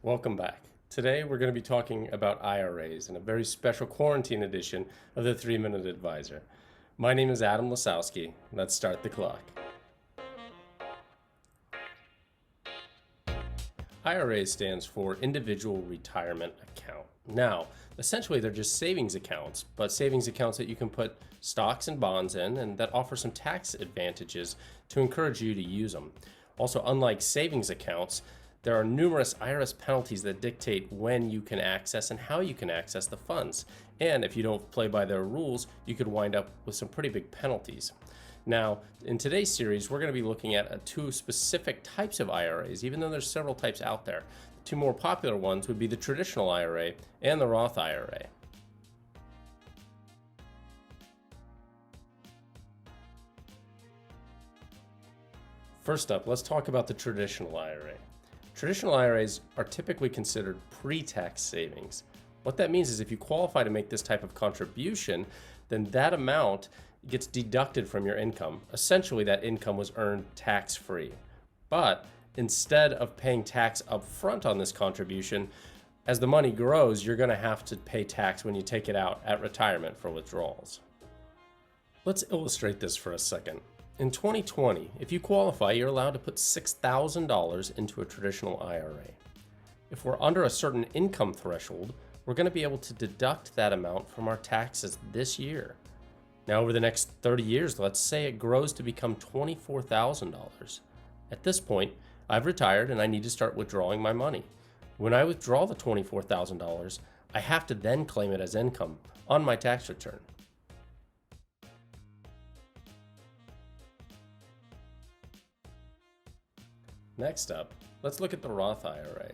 Welcome back. Today we're going to be talking about IRAs in a very special quarantine edition of the 3-Minute Advisor. My name is Adam Lasowski. Let's start the clock. IRA stands for Individual Retirement Account. Now, essentially they're just savings accounts, but savings accounts that you can put stocks and bonds in and that offer some tax advantages to encourage you to use them. Also, unlike savings accounts, there are numerous IRS penalties that dictate when you can access and how you can access the funds. And if you don't play by their rules, you could wind up with some pretty big penalties. Now, in today's series, we're going to be looking at two specific types of IRAs, even though there's several types out there. The two more popular ones would be the traditional IRA and the Roth IRA. First up, let's talk about the traditional IRA. Traditional IRAs are typically considered pre-tax savings. What that means is if you qualify to make this type of contribution, then that amount gets deducted from your income. Essentially, that income was earned tax-free. But instead of paying tax up front on this contribution, as the money grows, you're going to have to pay tax when you take it out at retirement for withdrawals. Let's illustrate this for a second. In 2020, if you qualify, you're allowed to put $6,000 into a traditional IRA. If we're under a certain income threshold, we're going to be able to deduct that amount from our taxes this year. Now, over the next 30 years, let's say it grows to become $24,000. At this point, I've retired and I need to start withdrawing my money. When I withdraw the $24,000, I have to then claim it as income on my tax return. Next up, let's look at the Roth IRA.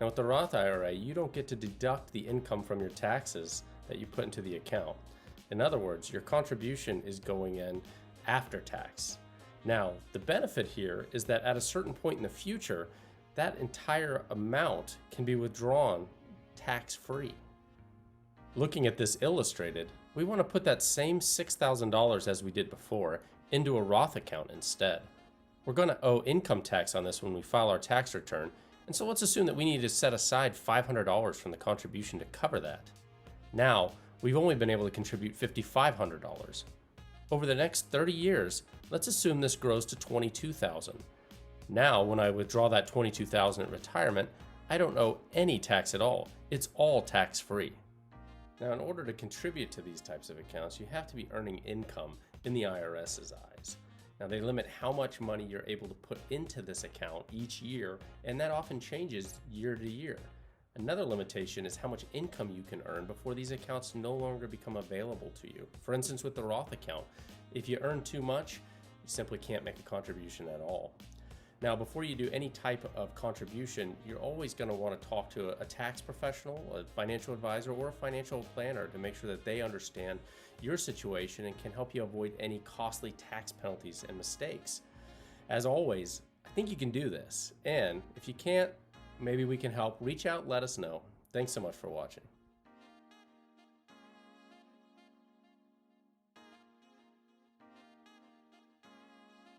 Now with the Roth IRA, you don't get to deduct the income from your taxes that you put into the account. In other words, your contribution is going in after tax. Now, the benefit here is that at a certain point in the future, that entire amount can be withdrawn tax-free. Looking at this illustrated, we want to put that same $6,000 as we did before into a Roth account instead. We're going to owe income tax on this when we file our tax return, and so let's assume that we need to set aside $500 from the contribution to cover that. Now, we've only been able to contribute $5,500. Over the next 30 years, let's assume this grows to $22,000. Now, when I withdraw that $22,000 at retirement, I don't owe any tax at all. It's all tax-free. Now, in order to contribute to these types of accounts, you have to be earning income in the IRS's eyes. Now, they limit how much money you're able to put into this account each year, and that often changes year to year. Another limitation is how much income you can earn before these accounts no longer become available to you. For instance, with the Roth account, if you earn too much, you simply can't make a contribution at all. Now, before you do any type of contribution, you're always going to want to talk to a tax professional, a financial advisor, or a financial planner to make sure that they understand your situation and can help you avoid any costly tax penalties and mistakes. As always, I think you can do this. And if you can't, maybe we can help. Reach out, let us know. Thanks so much for watching.